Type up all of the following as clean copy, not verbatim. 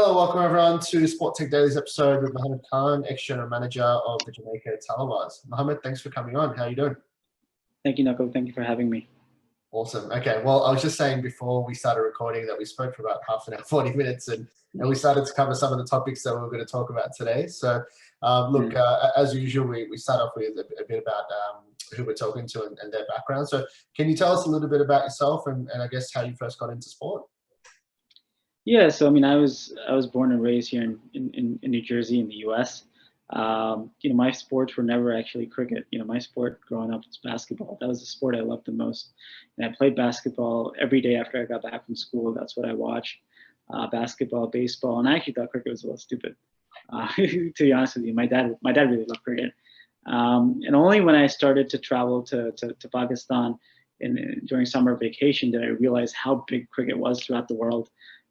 Hello, welcome everyone to Sport Tech Daily's episode with Mohammed Khan, ex-general manager of the Jamaica Talabahs. Mohammed, thanks for coming on. How are you doing? Thank you, Knuckle. Thank you for having me. Awesome. Okay, well, I was just saying before we started recording that we spoke for about half an hour, 40 minutes, and we started to cover some of the topics that we were going to talk about today. So, as usual, we start off with a bit about who we're talking to and their background. So, can you tell us a little bit about yourself and I guess how you first got into sport? Yeah, so I mean, I was born and raised here in New Jersey in the U.S. My sports were never actually cricket. My sport growing up was basketball. That was the sport I loved the most, and I played basketball every day after I got back from school. That's what I watched: basketball, baseball, and I actually thought cricket was a little stupid. To be honest with you, my dad really loved cricket, and only when I started to travel to Pakistan during summer vacation did I realize how big cricket was throughout the world.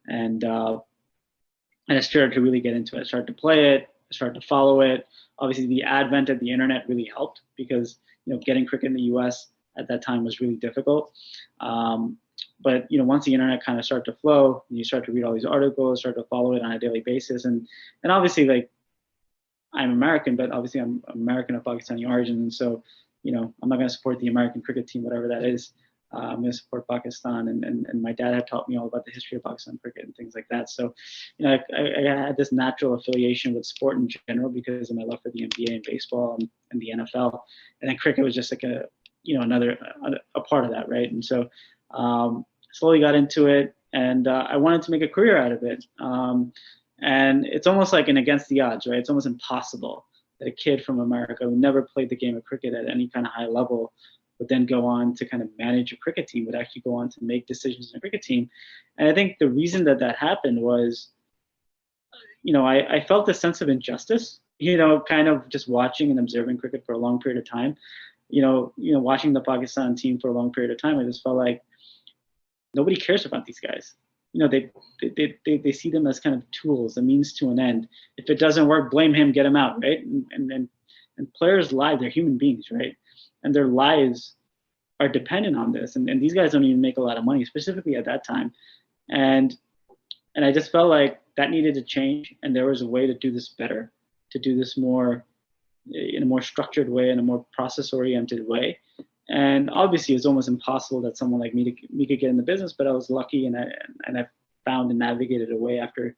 And I started to really get into it. I started to play it. I started to follow it. Obviously, the advent of the internet really helped because getting cricket in the U.S. at that time was really difficult. But once the internet kind of started to flow, you start to read all these articles, start to follow it on a daily basis, and obviously, like, I'm American, but obviously I'm American of Pakistani origin, and so I'm not going to support the American cricket team, whatever that is. I'm going to support Pakistan, and my dad had taught me all about the history of Pakistan cricket and things like that. So, I had this natural affiliation with sport in general because of my love for the NBA and baseball and the NFL, and then cricket was just like another part of that, right? And so, slowly got into it, and I wanted to make a career out of it. And it's almost like an against the odds, right? It's almost impossible that a kid from America who never played the game of cricket at any kind of high level would then go on to kind of manage a cricket team, would actually go on to make decisions in a cricket team. And I think the reason that happened was, I felt a sense of injustice, kind of just watching and observing cricket for a long period of time, watching the Pakistan team for a long period of time. I just felt like nobody cares about these guys. They see them as kind of tools, a means to an end. If it doesn't work, blame him, get him out, right? And players' lives, they're human beings, right? And their lives are dependent on this. And these guys don't even make a lot of money, specifically at that time. And I just felt like that needed to change. And there was a way to do this better, to do this more in a more structured way, in a more process-oriented way. And obviously, it's almost impossible that someone like me could get in the business. But I was lucky, and I found and navigated a way after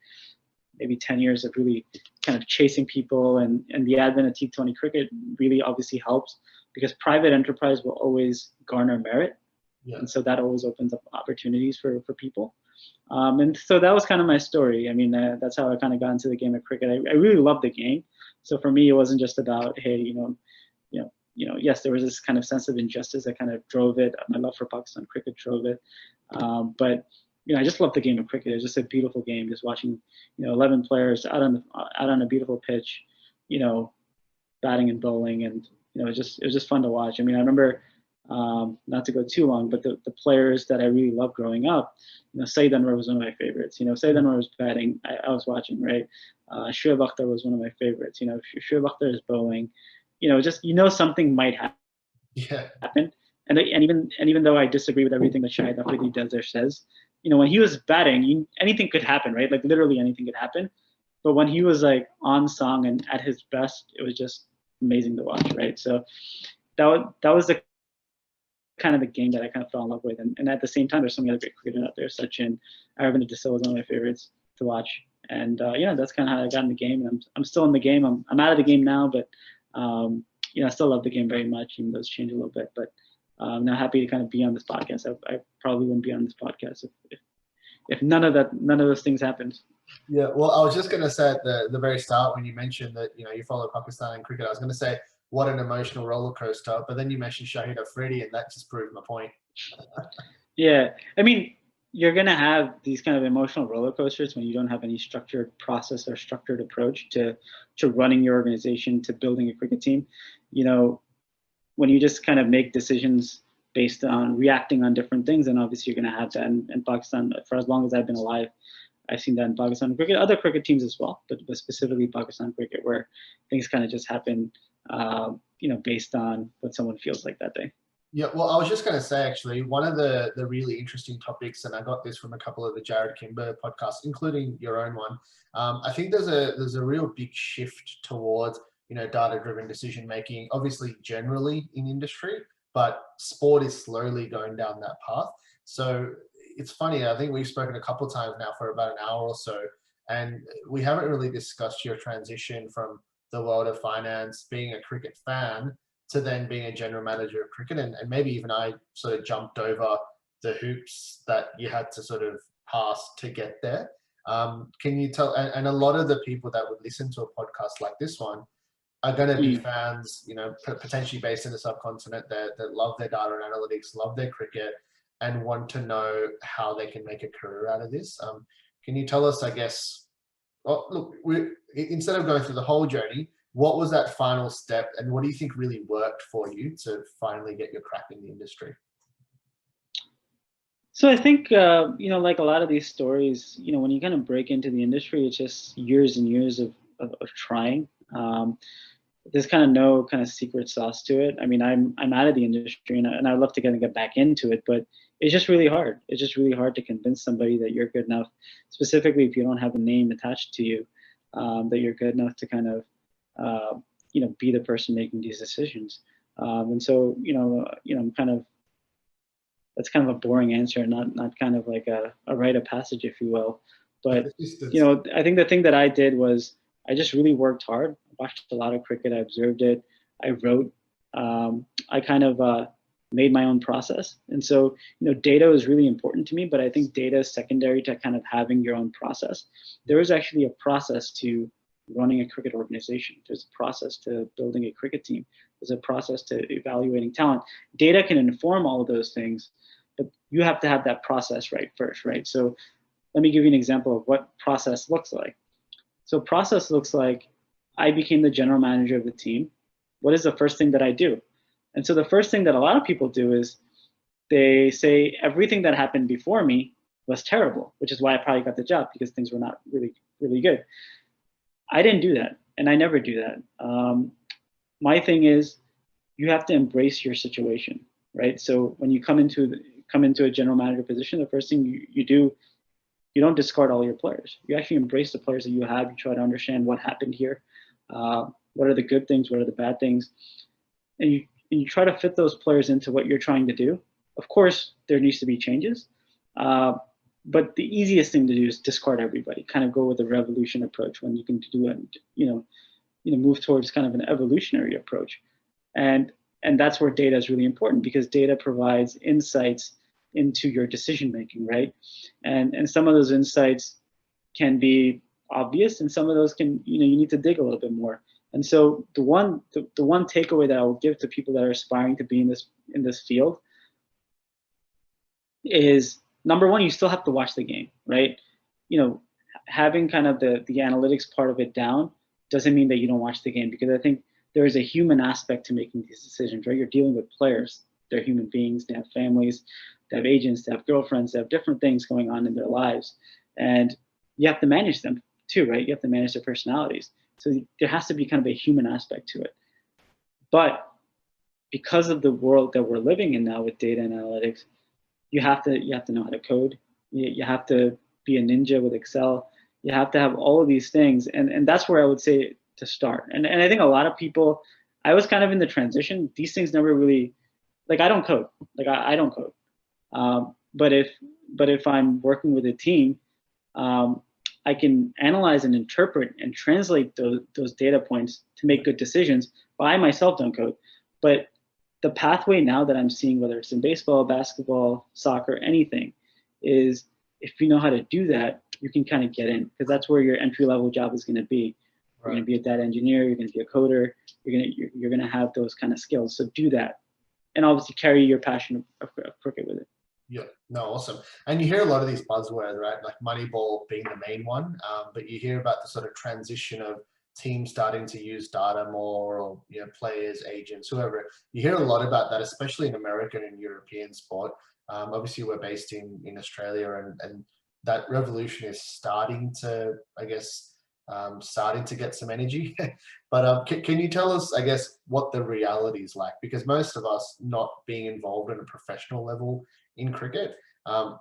maybe 10 years of really kind of chasing people, and the advent of T20 cricket really obviously helps because private enterprise will always garner merit. Yeah. And so that always opens up opportunities for people. And so that was kind of my story. I mean, that's how I kind of got into the game of cricket. I really loved the game. So for me, it wasn't just about, hey, yes, there was this kind of sense of injustice that kind of drove it. My love for Pakistan cricket drove it. But I just love the game of cricket. It's just a beautiful game. Just watching, 11 players out on a beautiful pitch, batting and bowling, and it was just fun to watch. I mean, I remember, not to go too long, but the players that I really loved growing up, Saeed Anwar was one of my favorites. Saeed Anwar was batting, I was watching, right? Shoaib Akhtar was one of my favorites. Shoaib Akhtar is bowling. Just something might happen. And even though I disagree with everything that Shahid Afridi does or says, when he was batting, anything could happen, right? Like literally anything could happen. But when he was like on song and at his best, it was just amazing to watch, right? So that was the kind of the game that I kind of fell in love with. And at the same time, there's so many other great cricketers out there. Sachin, Aravind De Silva was one of my favorites to watch. And that's kind of how I got in the game. And I'm still in the game. I'm out of the game now, but I still love the game very much, even though it's changed a little bit. But I'm now happy to kind of be on this podcast. I probably wouldn't be on this podcast if none of those things happened. Yeah, well, I was just going to say at the very start when you mentioned that you follow Pakistan and cricket, I was going to say what an emotional roller coaster, but then you mentioned Shahid Afridi, and that just proved my point. Yeah, I mean, you're going to have these kind of emotional roller coasters when you don't have any structured process or structured approach to running your organization, to building a cricket team. When you just kind of make decisions based on reacting on different things, and obviously you're going to have that in Pakistan. For as long as I've been alive, I've seen that in Pakistan cricket, other cricket teams as well, but specifically Pakistan cricket, where things kind of just happen, based on what someone feels like that day. Yeah, well, I was just going to say actually, one of the really interesting topics, and I got this from a couple of the Jared Kimber podcasts, including your own one. I think there's a real big shift towards data-driven decision making, obviously generally in industry, but sport is slowly going down that path. So it's funny. I think we've spoken a couple of times now for about an hour or so, and we haven't really discussed your transition from the world of finance, being a cricket fan, to then being a general manager of cricket. And maybe even I sort of jumped over the hoops that you had to sort of pass to get there. Can you tell, and a lot of the people that would listen to a podcast like this one are going to be Mm. fans, potentially based in the subcontinent that love their data and analytics, love their cricket, and want to know how they can make a career out of this. Can you tell us, I guess, well, look, instead of going through the whole journey, what was that final step, and what do you think really worked for you to finally get your crack in the industry? So I think like a lot of these stories, when you kind of break into the industry, it's just years and years of trying. There's kind of no kind of secret sauce to it. I mean, I'm out of the industry, and I'd love to kind of get back into it, but it's just really hard. It's just really hard to convince somebody that you're good enough, specifically if you don't have a name attached to you, that you're good enough to kind of be the person making these decisions. And so I'm kind of that's kind of a boring answer, not kind of like a rite of passage, if you will. But I think the thing that I did was I just really worked hard. I watched a lot of cricket. I observed it. I wrote. I kind of made my own process, and so data was really important to me. But I think data is secondary to kind of having your own process. There is actually a process to running a cricket organization. There's a process to building a cricket team. There's a process to evaluating talent. Data can inform all of those things, but you have to have that process right first, right? So let me give you an example of what process looks like. So process looks like I became the general manager of the team. What is the first thing that I do? And so the first thing that a lot of people do is they say everything that happened before me was terrible, which is why I probably got the job, because things were not really, really good. I didn't do that, and I never do that. My thing is you have to embrace your situation, right? So when you come into a general manager position, the first thing you do, you don't discard all your players. You actually embrace the players that you have. You try to understand what happened here, what are the good things, what are the bad things, and you try to fit those players into what you're trying to do. Of course, there needs to be changes, but the easiest thing to do is discard everybody. Kind of go with a revolution approach when you can do it. Move towards kind of an evolutionary approach, and that's where data is really important, because data provides insights into your decision making, right? And some of those insights can be obvious, and some of those can you need to dig a little bit more. And so the one takeaway that I will give to people that are aspiring to be in this field is, number one, you still have to watch the game, right? Having kind of the analytics part of it down doesn't mean that you don't watch the game, because I think there is a human aspect to making these decisions, right? You're dealing with players. They're human beings. They have families. They have agents. They have girlfriends. They have different things going on in their lives, and you have to manage them too, right? You have to manage their personalities. So there has to be kind of a human aspect to it. But because of the world that we're living in now with data and analytics, you have to know how to code. You have to be a ninja with Excel. You have to have all of these things, and that's where I would say to start. And I think a lot of people, I was kind of in the transition. These things never really, like, I don't code. Like I don't code. But if I'm working with a team, I can analyze and interpret and translate those data points to make good decisions. But I myself don't code. But the pathway now that I'm seeing, whether it's in baseball, basketball, soccer, anything, is if you know how to do that, you can kind of get in, because that's where your entry level job is going to be. You're going to be a data engineer. You're going to be a coder. You're going to have those kind of skills. So do that, and obviously carry your passion of cricket with it. Yeah, no, awesome. And you hear a lot of these buzzwords, right? Like Moneyball being the main one, but you hear about the sort of transition of teams starting to use data more, or players, agents, whoever. You hear a lot about that, especially in American and European sport. Obviously, we're based in Australia, and that revolution is starting to, I guess, starting to get some energy. But can you tell us, I guess, what the reality is like? Because most of us, not being involved in a professional level in cricket,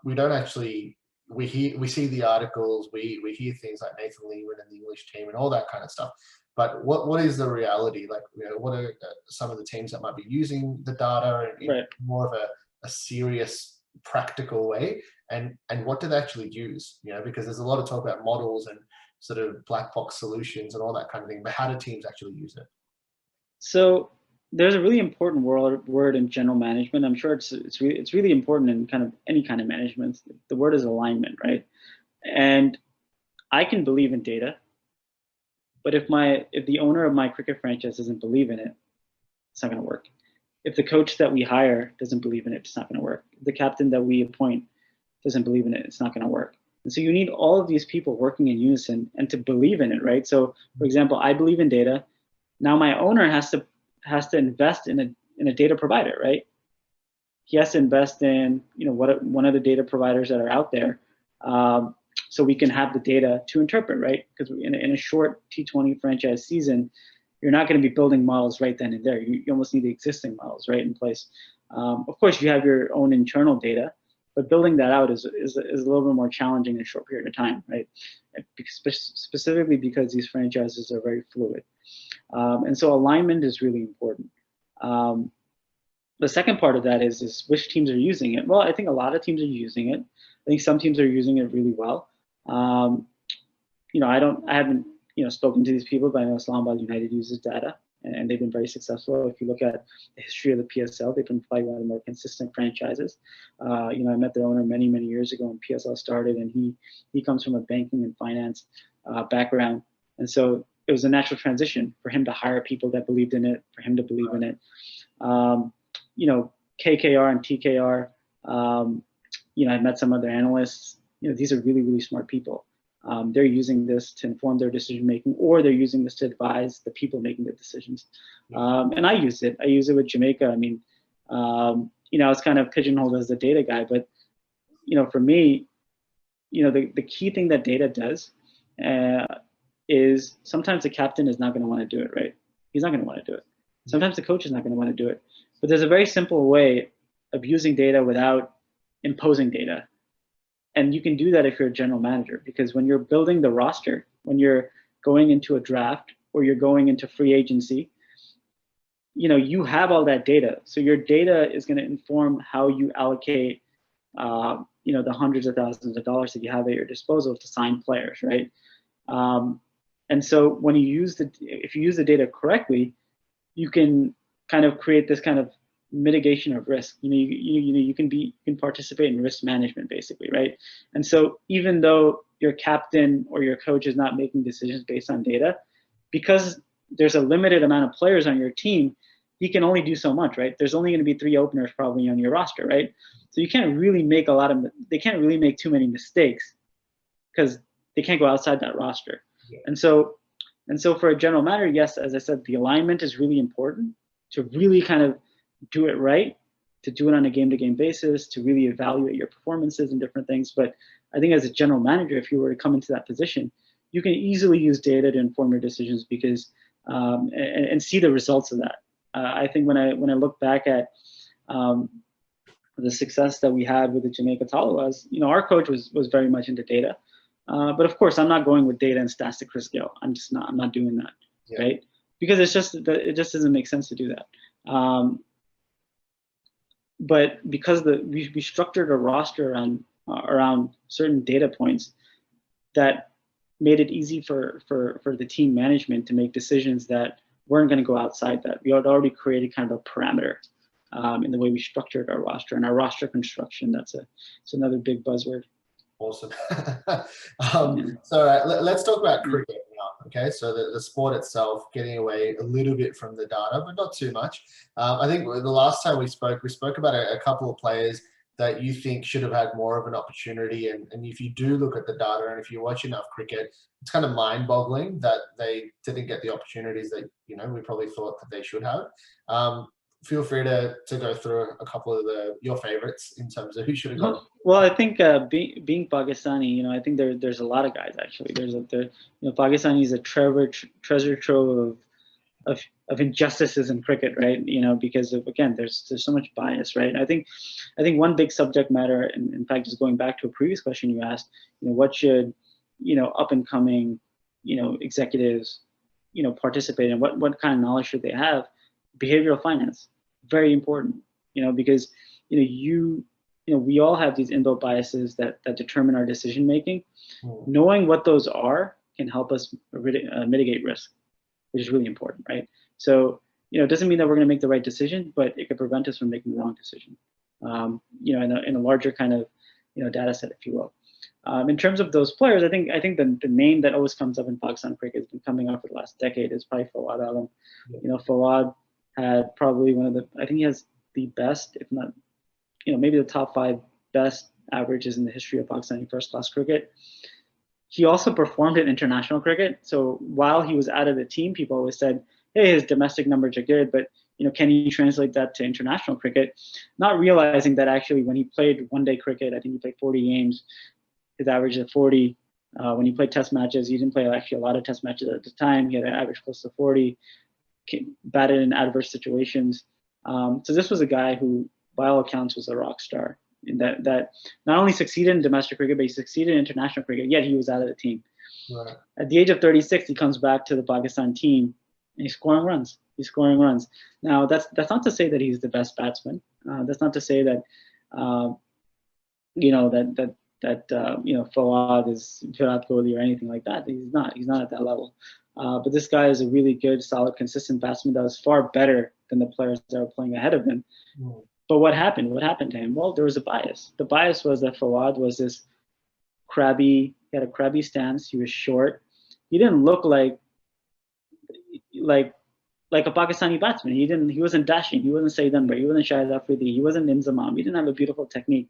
we don't actually, we see the articles, we hear things like Nathan Leeman and the English team and all that kind of stuff. But what is the reality? Like, what are some of the teams that might be using the data in Right. more of a serious, practical way? And what do they actually use? Because there's a lot of talk about models and sort of black box solutions and all that kind of thing. But how do teams actually use it? So there's a really important word in general management. I'm sure it's really important in kind of any kind of management. The word is alignment, right? And I can believe in data, but if the owner of my cricket franchise doesn't believe in it, it's not going to work. If the coach that we hire doesn't believe in it, it's not going to work. If the captain that we appoint doesn't believe in it, it's not going to work. And so you need all of these people working in unison and to believe in it, right? So, for example, I believe in data. Now my owner has to invest in a data provider, right? He has to invest in one of the data providers that are out there, so we can have the data to interpret, right? Because in a short T20 franchise season, you're not going to be building models right then and there. You almost need the existing models right in place. Of course, you have your own internal data, but building that out is a little bit more challenging in a short period of time, right? Specifically because these franchises are very fluid. And so alignment is really important. The second part of that is which teams are using it. Well, I think a lot of teams are using it. I think some teams are using it really well. I haven't spoken to these people, but I know Islamabad United uses data, and they've been very successful. If you look at the history of the PSL, they've been probably one of the more consistent franchises. I met their owner many years ago when PSL started, and he comes from a banking and finance background, and so it was a natural transition for him to hire people that believed in it, for him to believe in it. KKR and TKR, I met some other analysts. These are really smart people. They're using this to inform their decision making, or they're using this to advise the people making the decisions. And I use it. I use it with Jamaica. I mean, I was kind of pigeonholed as the data guy, but for me, the key thing that data does is sometimes the captain is not going to want to do it, right? He's not going to want to do it. Sometimes the coach is not going to want to do it. But there's a very simple way of using data without imposing data. And you can do that if you're a general manager, because when you're building the roster, when you're going into a draft or you're going into free agency, you have all that data. So your data is going to inform how you allocate, the hundreds of thousands of dollars that you have at your disposal to sign players, right? And so when if you use the data correctly, you can kind of create this kind of mitigation of risk. You can participate in risk management, basically, right? And so even though your captain or your coach is not making decisions based on data, because there's a limited amount of players on your team, he can only do so much, right? There's only going to be 3 openers probably on your roster, right? So you can't really make they can't really make too many mistakes because they can't go outside that roster. Yeah. And so for a general manager, yes, as I said, the alignment is really important to really kind of do it right, to do it on a game-to-game basis, to really evaluate your performances and different things. But I think as a general manager, if you were to come into that position, you can easily use data to inform your decisions because and see the results of that. I think when I look back at the success that we had with the Jamaica Tallawahs, our coach was very much into data. But of course, I'm not going with data and stats to Chris Gill. I'm not doing that, yeah. Right? Because it just doesn't make sense to do that. But because we structured a roster around certain data points that made it easy for the team management to make decisions that weren't going to go outside that. We had already created kind of a parameter in the way we structured our roster and our roster construction. It's another big buzzword. Awesome. So let's talk about cricket now. Okay, so the sport itself, getting away a little bit from the data, but not too much. I think the last time we spoke about a couple of players that you think should have had more of an opportunity. And if you do look at the data and if you watch enough cricket, it's kind of mind-boggling that they didn't get the opportunities that we probably thought that they should have. feel free to go through a couple of your favorites in terms of who should have gone. Well, I think being Pakistani, I think there's a lot of guys actually. Pakistani is a treasure trove of injustices in cricket, right? Because of, again, there's so much bias, right? I think one big subject matter, and in fact, just going back to a previous question you asked, what should up and coming executives participate in? What kind of knowledge should they have? Behavioral finance, very important, because we all have these inbuilt biases that determine our decision making. Knowing what those are can help us mitigate risk, which is really important, right? So, it doesn't mean that we're going to make the right decision, but it could prevent us from making the wrong decision. In a larger kind of data set, if you will. In terms of those players, I think the name that always comes up in Pakistan cricket has been coming up for the last decade is probably Fawad Alam. Fawad had probably I think he has the best, if not, maybe the top 5 best averages in the history of Pakistani first-class cricket. He also performed in international cricket. So while he was out of the team, people always said, hey, his domestic numbers are good, but can he translate that to international cricket? Not realizing that actually when he played one-day cricket, I think he played 40 games, his average is 40. When he played test matches, he didn't play actually a lot of test matches at the time. He had an average close to 40, batted in adverse situations. So this was a guy who, by all accounts, was a rock star. That not only succeeded in domestic cricket, but he succeeded in international cricket, yet he was out of the team. Right. At the age of 36, he comes back to the Pakistan team, and he's scoring runs. Now, that's not to say that he's the best batsman. That's not to say that, Fawad is Virat Kohli or anything like that. He's not at that level. But this guy is a really good, solid, consistent batsman that was far better than the players that were playing ahead of him. But what happened? What happened to him? Well, there was a bias. The bias was that Fawad was this crabby. He had a crabby stance. He was short. He didn't look like a Pakistani batsman. He wasn't dashing. He wasn't Saeed Anwar. He wasn't Shahid Afridi. He wasn't Inzamam. He didn't have a beautiful technique.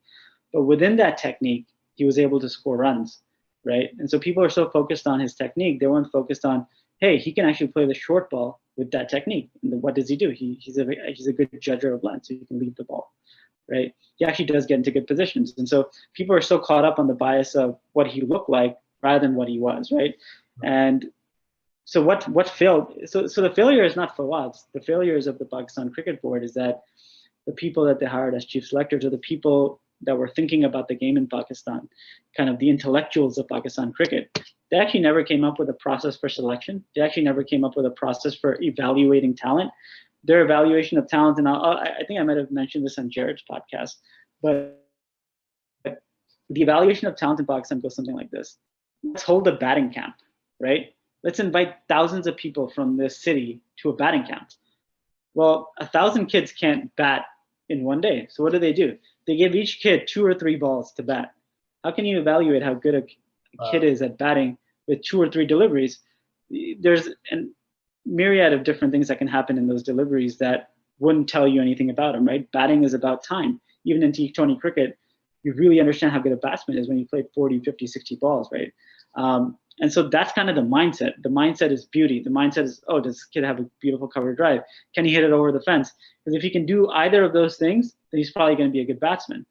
But within that technique, he was able to score runs, right? And so people are so focused on his technique, they weren't focused on, hey, he can actually play the short ball with that technique. And what does he do? He's a good judger of length, so he can lead the ball, right? He actually does get into good positions. And so people are so caught up on the bias of what he looked like rather than what he was, right? And so what failed? So the failure is not Fawad's. The failures of the Pakistan Cricket Board is that the people that they hired as chief selectors are the people that were thinking about the game in Pakistan, kind of the intellectuals of Pakistan cricket. They actually never came up with a process for selection. They actually never came up with a process for evaluating talent. Their evaluation of talent, and I think I might have mentioned this on Jared's podcast, but the evaluation of talent in Pakistan goes something like this. Let's hold a batting camp, right? Let's invite thousands of people from this city to a batting camp. Well, 1,000 kids can't bat in one day. So what do? They give each kid 2 or 3 balls to bat. How can you evaluate how good a kid is at batting with 2 or 3 deliveries? There's a myriad of different things that can happen in those deliveries that wouldn't tell you anything about him, right? Batting is about time. Even in T20 cricket, you really understand how good a batsman is when you play 40, 50, 60 balls, right? And so that's kind of the mindset. The mindset is beauty. The mindset is, oh, does this kid have a beautiful cover drive? Can he hit it over the fence? Because if he can do either of those things, then he's probably going to be a good batsman.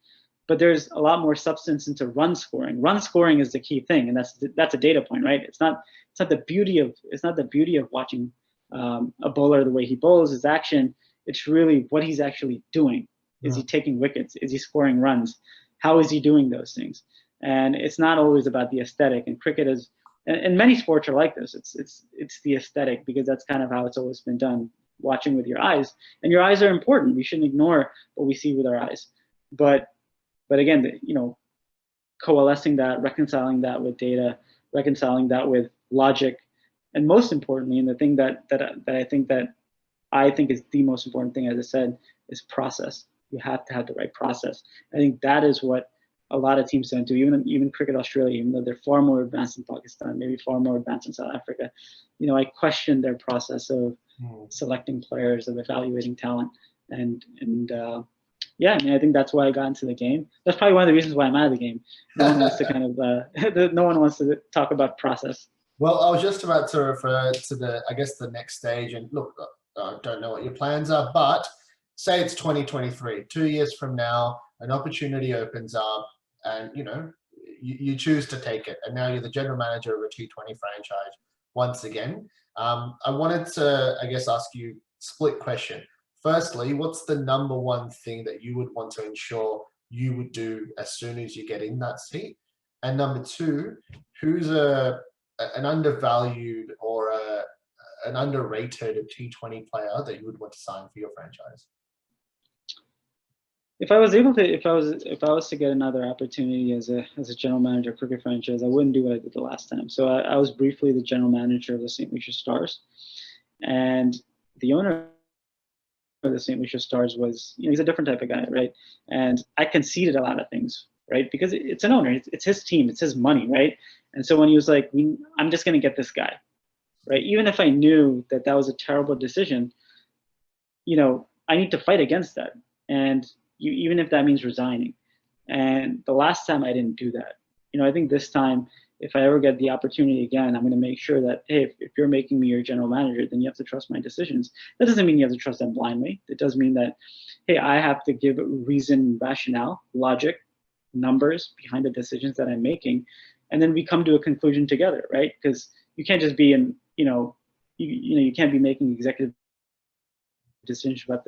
But there's a lot more substance into run scoring. Run scoring is the key thing, and that's a data point, right? It's not the beauty of watching a bowler the way he bowls, his action. It's really what he's actually doing. Is he taking wickets? Is he scoring runs? How is he doing those things? And it's not always about the aesthetic. And cricket is, and many sports are like this. It's the aesthetic, because that's kind of how it's always been done. Watching with your eyes, and your eyes are important. We shouldn't ignore what we see with our eyes. But again, coalescing that, reconciling that with data, reconciling that with logic, and most importantly, and the thing that I think is the most important thing, as I said, is process. You have to have the right process. I think that is what a lot of teams don't do. Even Cricket Australia, even though they're far more advanced in Pakistan, maybe far more advanced in South Africa, I question their process of selecting players, of evaluating talent, and yeah, I mean, I think that's why I got into the game. That's probably one of the reasons why I'm out of the game. No one wants to no one wants to talk about process. Well, I was just about to refer to the next stage. And look, I don't know what your plans are, but say it's 2023, 2 years from now, an opportunity opens up, and you choose to take it, and now you're the general manager of a T20 franchise once again. I wanted to, I guess, ask you split question. Firstly, what's the number one thing that you would want to ensure you would do as soon as you get in that seat? And number two, who's an undervalued or an underrated T20 player that you would want to sign for your franchise? If I was able to, if I was to get another opportunity as a general manager of cricket franchise, I wouldn't do what I did the last time. So I was briefly the general manager of the St. Lucia Stars, and the owner of the St. Lucia Stars was, he's a different type of guy, right? And I conceded a lot of things, right? Because it's an owner, it's his team, it's his money, right? And so when he was like, I'm just going to get this guy, right? Even if I knew that that was a terrible decision, I need to fight against that. And even if that means resigning. And the last time I didn't do that. I think this time, if I ever get the opportunity again, I'm going to make sure that, hey, if you're making me your general manager, then you have to trust my decisions. That doesn't mean you have to trust them blindly. It does mean that, hey, I have to give reason, rationale, logic, numbers behind the decisions that I'm making. And then we come to a conclusion together, right? Because you can't just be you can't be making executive decisions about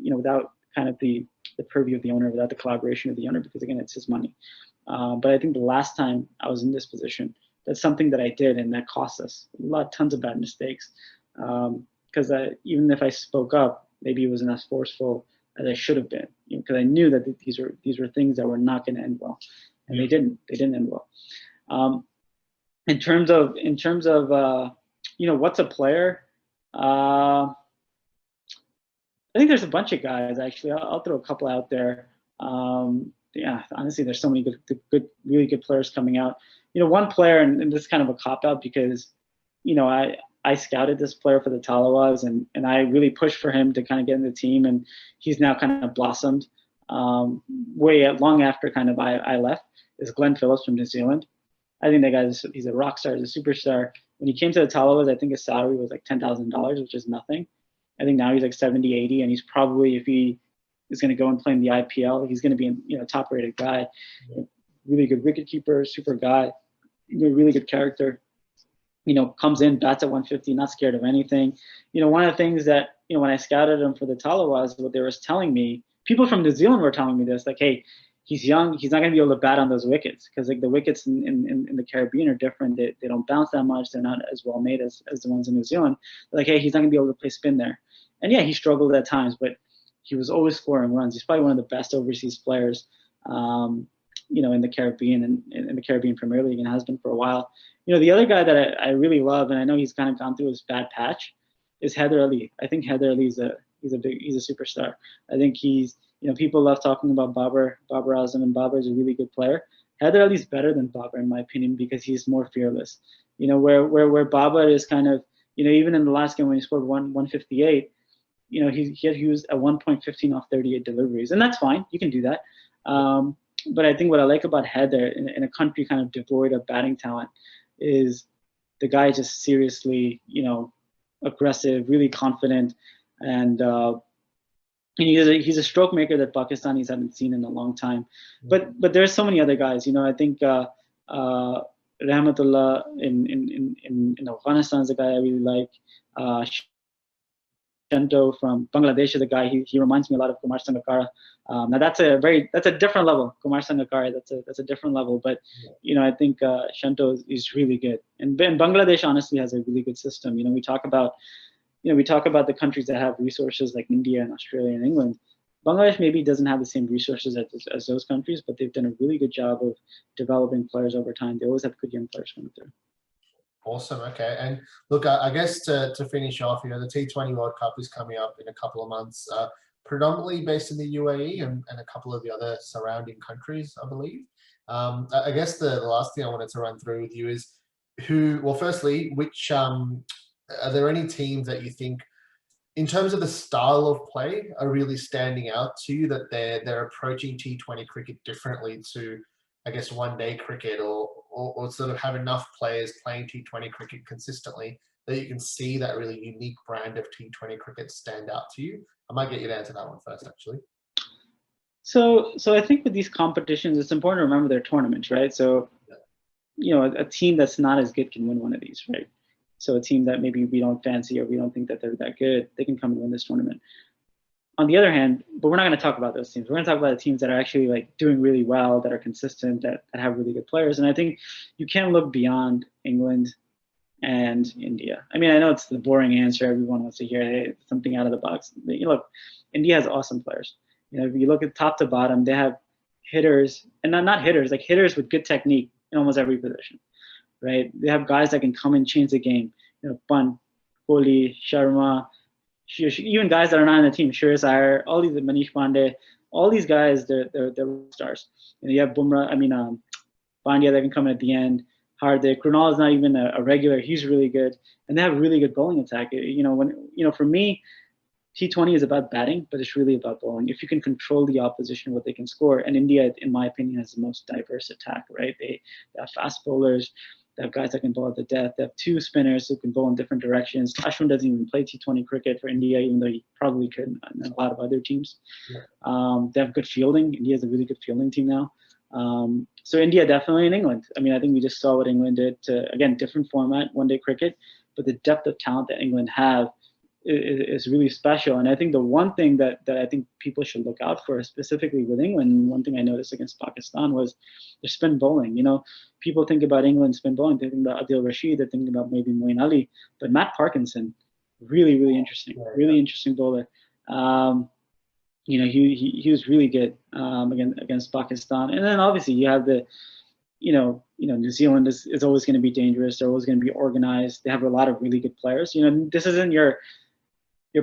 without kind of the purview of the owner, without the collaboration of the owner, because again, it's his money. But I think the last time I was in this position, that's something that I did, and that cost us tons of bad mistakes. Because even if I spoke up, maybe it wasn't as forceful as I should have been, because I knew that these were things that were not going to end well, and they didn't end well. In terms of what's a player, I think there's a bunch of guys, actually. I'll throw a couple out there. Honestly, there's so many really good players coming out. One player, and this is kind of a cop-out because, I scouted this player for the Talawas, and I really pushed for him to kind of get in the team, and he's now kind of blossomed long after kind of I left, is Glenn Phillips from New Zealand. I think that guy, he's a rock star, he's a superstar. When he came to the Talawas, I think his salary was like $10,000, which is nothing. I think now he's like 70, 80, and he's probably, if he is going to go and play in the IPL, he's going to be a top-rated guy. Yeah. Really good wicketkeeper, super guy, really good character. Comes in, bats at 150, not scared of anything. One of the things that, when I scouted him for the Talawas, what they were telling me, people from New Zealand were telling me this, like, hey, he's young, he's not going to be able to bat on those wickets, because like the wickets in the Caribbean are different. They don't bounce that much. They're not as well made as the ones in New Zealand. They're like, hey, he's not going to be able to play spin there. And yeah, he struggled at times, but he was always scoring runs. He's probably one of the best overseas players, in the Caribbean and in the Caribbean Premier League, and has been for a while. The other guy that I really love, and I know he's kind of gone through his bad patch, is Haider Ali. I think Haider Ali he's a superstar. I think he's, people love talking about Babar Azam, and Babar is a really good player. Haider Ali's better than Babar, in my opinion, because he's more fearless. Where Babar is kind of, even in the last game when he scored 158, he had used a 1.15 off 38 deliveries, and that's fine. You can do that. But I think what I like about Haider in a country kind of devoid of batting talent is the guy just seriously, aggressive, really confident, and he's a stroke maker that Pakistanis haven't seen in a long time. But there's so many other guys. I think Rahmatullah in Afghanistan is a guy I really like. Shento from Bangladesh is a guy. He reminds me a lot of Kumar Sangakkara. Now that's a different level. Kumar Sangakkara, that's a different level. But I think Shento is really good. And Bangladesh honestly has a really good system. We talk about the countries that have resources like India and Australia and England. Bangladesh maybe doesn't have the same resources as those countries, but they've done a really good job of developing players over time. They always have good young players coming through. Awesome. Okay. And look, I guess to finish off, the T20 World Cup is coming up in a couple of months, predominantly based in the UAE and a couple of the other surrounding countries, I believe. I guess the last thing I wanted to run through with you is firstly, which are there any teams that you think, in terms of the style of play, are really standing out to you, that they're approaching T20 cricket differently to, I guess, one-day cricket, or sort of have enough players playing T20 cricket consistently that you can see that really unique brand of T20 cricket stand out to you? I might get you to answer that one first, actually. So I think with these competitions, it's important to remember they're tournaments, right? So, a team that's not as good can win one of these, right? So a team that maybe we don't fancy or we don't think that they're that good, they can come and win this tournament. On the other hand, but we're not going to talk about those teams. We're going to talk about the teams that are actually like doing really well, that are consistent, that have really good players. And I think you can look beyond England and India. I mean, I know it's the boring answer everyone wants to hear, hey, something out of the box. But, look, India has awesome players. If you look at top to bottom, they have hitters, and not hitters, like hitters with good technique in almost every position, right? They have guys that can come and change the game. Pant, Kohli, Sharma, even guys that are not on the team, Shreyas Iyer, all these, Manish Pandey, all these guys, they're stars. You have Bumrah, Pandya that can come in at the end. Hardik, Krunal is not even a regular; he's really good, and they have a really good bowling attack. For me, T20 is about batting, but it's really about bowling. If you can control the opposition, what they can score, and India, in my opinion, has the most diverse attack. Right? They have fast bowlers. They have guys that can bowl at the death. They have two spinners who can bowl in different directions. Ashwin doesn't even play T20 cricket for India, even though he probably could, and a lot of other teams. Yeah. They have good fielding. India has a really good fielding team now. So India definitely in England. I think we just saw what England did to, again, different format, one-day cricket, but the depth of talent that England have is really special. And I think the one thing that I think people should look out for, specifically with England, one thing I noticed against Pakistan was their spin bowling. People think about England spin bowling, they think about Adil Rashid, they're thinking about maybe Moeen Ali, but Matt Parkinson, really, really interesting, interesting bowler. He was really good against Pakistan. And then obviously you have the, New Zealand is always going to be dangerous. They're always going to be organized. They have a lot of really good players. This isn't your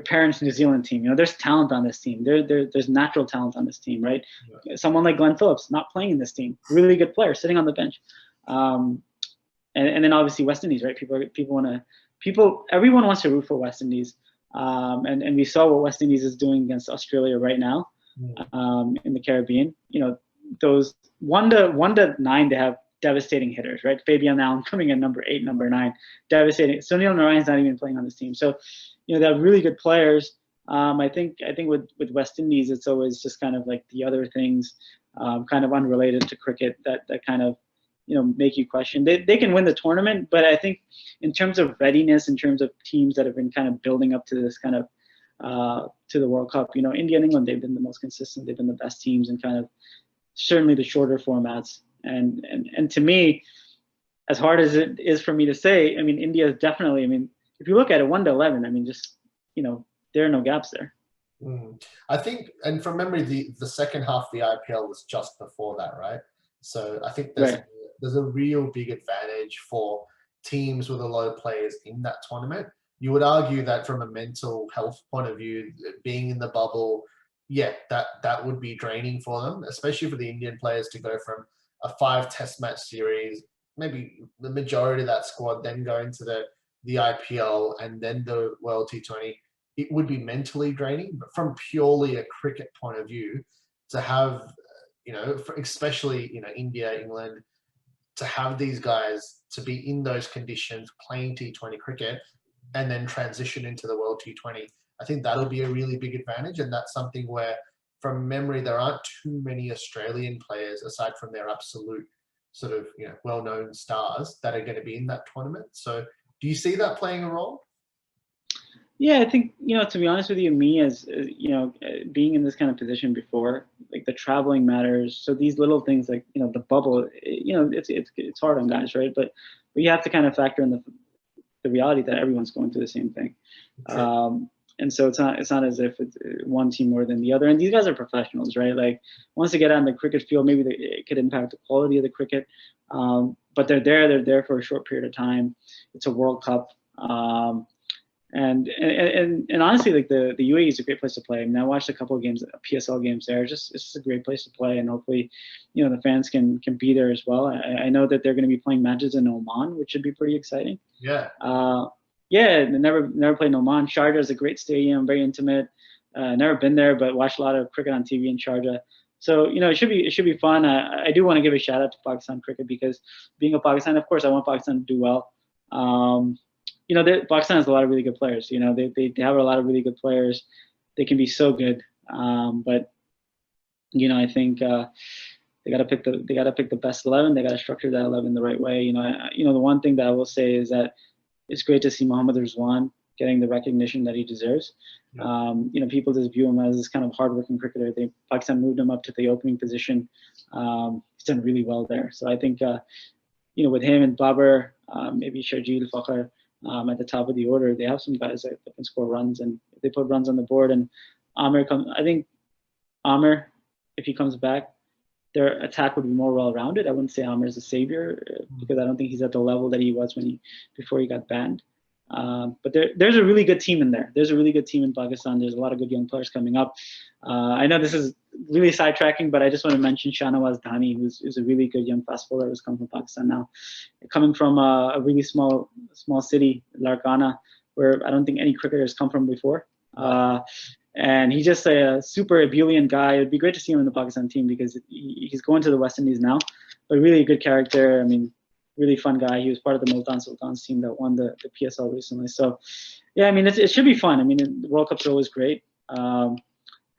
parents' New Zealand team. There's talent on this team. There's natural talent on this team, right? Yeah. Someone like Glenn Phillips not playing in this team, really good player sitting on the bench. And then obviously West Indies, right? Everyone wants to root for West Indies. And we saw what West Indies is doing against Australia right now in the Caribbean. Those 1-9, they have devastating hitters, right? Fabian Allen coming in number 8, number 9, devastating. Sunil Narayan's not even playing on this team. So, they have really good players. I think with West Indies, it's always just kind of like the other things, kind of unrelated to cricket that kind of, make you question. They can win the tournament, but I think in terms of readiness, in terms of teams that have been kind of building up to this kind of to the World Cup, India and England, they've been the most consistent. They've been the best teams in kind of certainly the shorter formats. And to me, as hard as it is for me to say, India is definitely. If you look at it 1-11, just there are no gaps there. I think, and from memory, the second half of the IPL was just before that, right? So I think there's a real big advantage for teams with a lot of players in that tournament. You would argue that from a mental health point of view, being in the bubble, that would be draining for them, especially for the Indian players to go from a 5 test match series, maybe the majority of that squad, then going to the IPL and then the World T20. It would be mentally draining, but from purely a cricket point of view, to have, especially, India, England, to have these guys to be in those conditions playing T20 cricket and then transition into the World T20, I think that'll be a really big advantage. And that's something where, from memory, there aren't too many Australian players, aside from their absolute sort of, well-known stars, that are going to be in that tournament. So do you see that playing a role? Yeah, I think, to be honest with you, me as, being in this kind of position before, like the traveling matters. So these little things like, the bubble, it's hard on guys, right? But you have to kind of factor in the reality that everyone's going through the same thing. Sure. And so it's not as if it's one team more than the other. And these guys are professionals, right? Like once they get out in the cricket field, maybe it could impact the quality of the cricket. But they're there for a short period of time. It's a World Cup. And honestly, like the UAE is a great place to play. I watched a couple of games, PSL games there. It's just a great place to play, and hopefully, the fans can be there as well. I know that they're going to be playing matches in Oman, which should be pretty exciting. Yeah. Never played in Oman. Sharjah is a great stadium, very intimate. Never been there, but watched a lot of cricket on TV in Sharjah. So it should be fun. I do want to give a shout out to Pakistan cricket, because being a Pakistan, of course, I want Pakistan to do well. Pakistan has a lot of really good players. They have a lot of really good players. They can be so good, but I think they gotta pick the best 11. They gotta structure that 11 the right way. The one thing that I will say is that it's great to see Mohammad Rizwan getting the recognition that he deserves. Yeah. People just view him as this kind of hardworking cricketer. Pakistan moved him up to the opening position. He's done really well there. So I think, with him and Babar, maybe Sharjeel Fakhar at the top of the order, they have some guys that can score runs, and if they put runs on the board. And I think Amir, if he comes back, their attack would be more well-rounded. I wouldn't say Amir is a savior because I don't think he's at the level that he was before he got banned. But there's a really good team in there. There's a really good team in Pakistan. There's a lot of good young players coming up. I know this is really sidetracking, but I just want to mention Shahnawaz Dhani, who's a really good young fast bowler who's come from Pakistan now, coming from a really small city, Larkana, where I don't think any cricketers come from before. And he's just a super ebullient guy. It'd be great to see him in the Pakistan team because he's going to the West Indies now, but really a good character. I mean, really fun guy. He was part of the Multan Sultans team that won the PSL recently. So, yeah, I mean, it should be fun. I mean, the World Cups are always great. I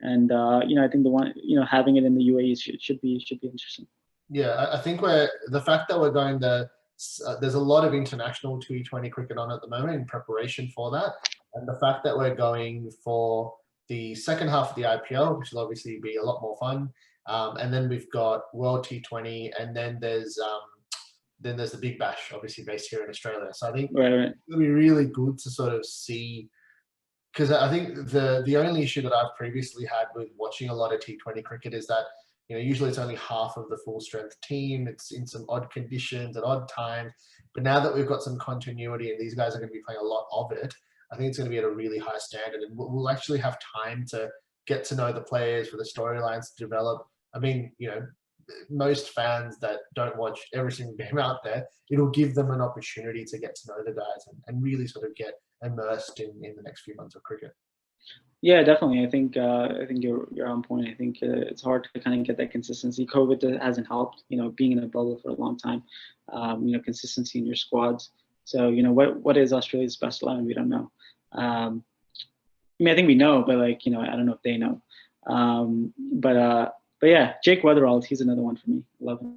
think having it in the UAE should be interesting. Yeah, I think the fact that we're going there's a lot of international T20 cricket on at the moment in preparation for that. And the fact that we're going for the second half of the IPL, which will obviously be a lot more fun. And then we've got World T20, and then there's the Big Bash, obviously based here in Australia. So I think it'll be really good to sort of see, because I think the only issue that I've previously had with watching a lot of T20 cricket is that usually it's only half of the full strength team. It's in some odd conditions at odd times. But now that we've got some continuity and these guys are going to be playing a lot of it, I think it's going to be at a really high standard, and we'll actually have time to get to know the players, for the storylines to develop. I mean, most fans that don't watch every single game out there, it'll give them an opportunity to get to know the guys and really sort of get immersed in the next few months of cricket. Yeah, definitely. I think you're on point. I think it's hard to kind of get that consistency. COVID hasn't helped. Being in a bubble for a long time. Consistency in your squads. So what is Australia's best 11? We don't know. I think we know, but I don't know if they know. But yeah, Jake Weatherall, he's another one for me. I love him.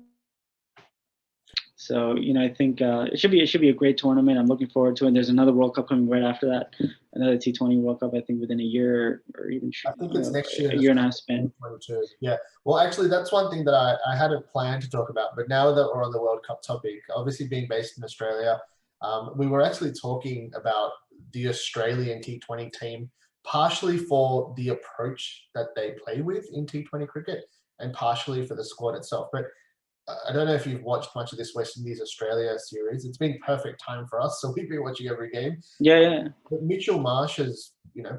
So I think it should be a great tournament. I'm looking forward to it. There's another World Cup coming right after that, another T20 World Cup. I think within a year or even I think it's next year. A year and a half span. Yeah. Well, actually, that's one thing that I hadn't planned to talk about. But now that we're on the World Cup topic, obviously being based in Australia, we were actually talking about the Australian T20 team, partially for the approach that they play with in T20 cricket and partially for the squad itself. But I don't know if you've watched much of this West Indies Australia series. It's been perfect time for us, so we've been watching every game. Yeah. But Mitchell Marsh has,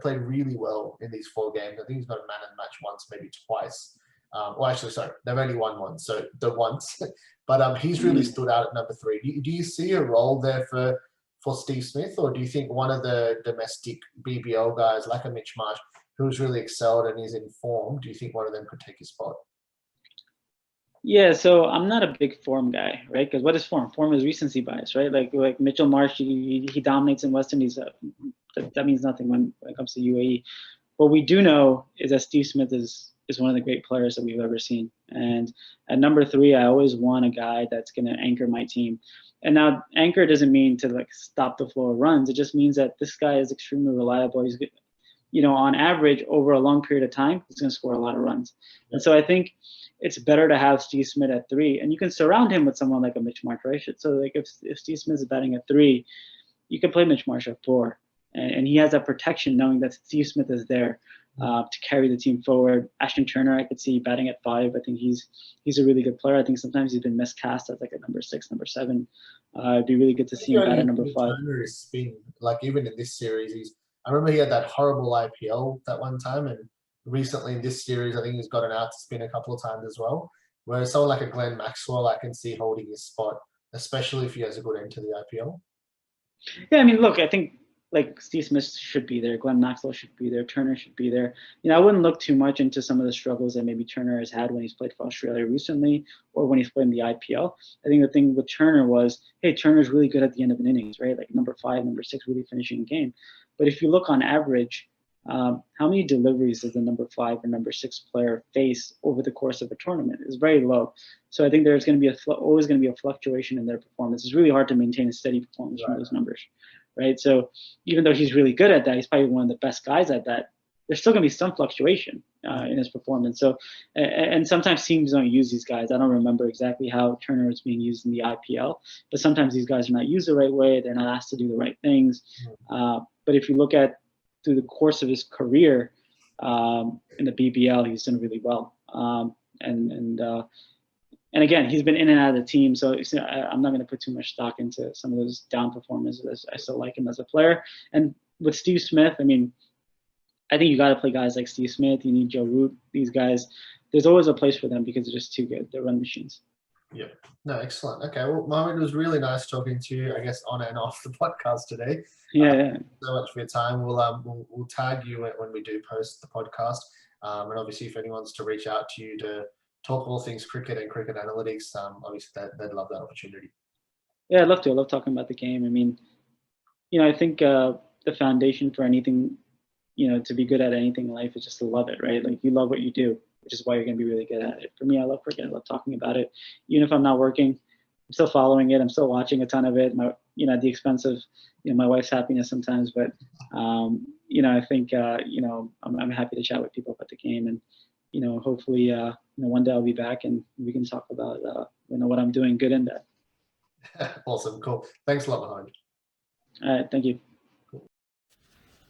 played really well in these 4 games. I think he's got a man of the match once, maybe twice. Well, actually, sorry, they've only won once, so the once. But he's really stood out at number 3. Do you see a role there for Steve Smith, or do you think one of the domestic BBL guys like a Mitch Marsh, who's really excelled and is in form, do you think one of them could take his spot? Yeah, so I'm not a big form guy, right? Because what is form? Form is recency bias, right? Like Mitchell Marsh, he dominates in West Indies. That means nothing when it comes to UAE. What we do know is that Steve Smith is one of the great players that we've ever seen. And at number 3, I always want a guy that's going to anchor my team. And now anchor doesn't mean to stop the flow of runs. It just means that this guy is extremely reliable. He's, on average over a long period of time, he's going to score a lot of runs. And so I think it's better to have Steve Smith at 3, and you can surround him with someone like a Mitch Marsh, right? So if Steve Smith is batting at 3, you can play Mitch Marsh at 4, and he has that protection knowing that Steve Smith is there to carry the team forward. Ashton Turner, I could see batting at 5. I think he's a really good player. I think sometimes he's been miscast as a number 6, number 7. It'd be really good to see him bat at number 5. Turner is spin, even in this series, I remember he had that horrible IPL that one time, and recently in this series, I think he's gotten out to spin a couple of times as well. Whereas someone like a Glenn Maxwell, I can see holding his spot, especially if he has a good end to the IPL. Yeah, I mean, look, I think like Steve Smith should be there, Glenn Maxwell should be there, Turner should be there. I wouldn't look too much into some of the struggles that maybe Turner has had when he's played for Australia recently or when he's played in the IPL. I think the thing with Turner was, hey, Turner's really good at the end of an innings, right? Like number 5, number 6, really finishing a game. But if you look on average, how many deliveries does the number 5 or number 6 player face over the course of a tournament? It's very low. So I think there's going to be always going to be a fluctuation in their performance. It's really hard to maintain a steady performance from those numbers, right? So even though he's really good at that, he's probably one of the best guys at that. There's still going to be some fluctuation in his performance. So, and sometimes teams don't use these guys. I don't remember exactly how Turner is being used in the IPL, but sometimes these guys are not used the right way. They're not asked to do the right things. But if you look at through the course of his career in the BBL, he's done really well. And again, he's been in and out of the team, so I'm not going to put too much stock into some of those down performances. I still like him as a player. And with Steve Smith, I mean, I think you got to play guys like Steve Smith. You need Joe Root. These guys, there's always a place for them because they're just too good. They're run machines. Yeah. No, excellent. Okay. Well, Mohamed, it was really nice talking to you, I guess, on and off the podcast today. Yeah. So much for your time. We'll tag you when we do post the podcast. And obviously, if anyone wants to reach out to you to talk all things cricket and cricket analytics, obviously they'd love that opportunity. Yeah, I'd love to. I love talking about the game. I mean, I think the foundation for anything, to be good at anything in life is just to love it, right? Like you love what you do, which is why you're going to be really good at it. For me, I love cricket. I love talking about it. Even if I'm not working, I'm still following it. I'm still watching a ton of it. At the expense of, my wife's happiness sometimes. But, I think, I'm happy to chat with people about the game. And, hopefully, one day I'll be back and we can talk about, what I'm doing good and bad. Awesome. Cool. Thanks a lot, Mohamed. All right. Thank you.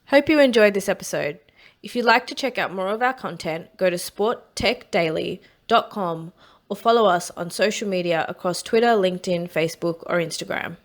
Hope you enjoyed this episode. If you'd like to check out more of our content, go to sporttechdaily.com or follow us on social media across Twitter, LinkedIn, Facebook, or Instagram.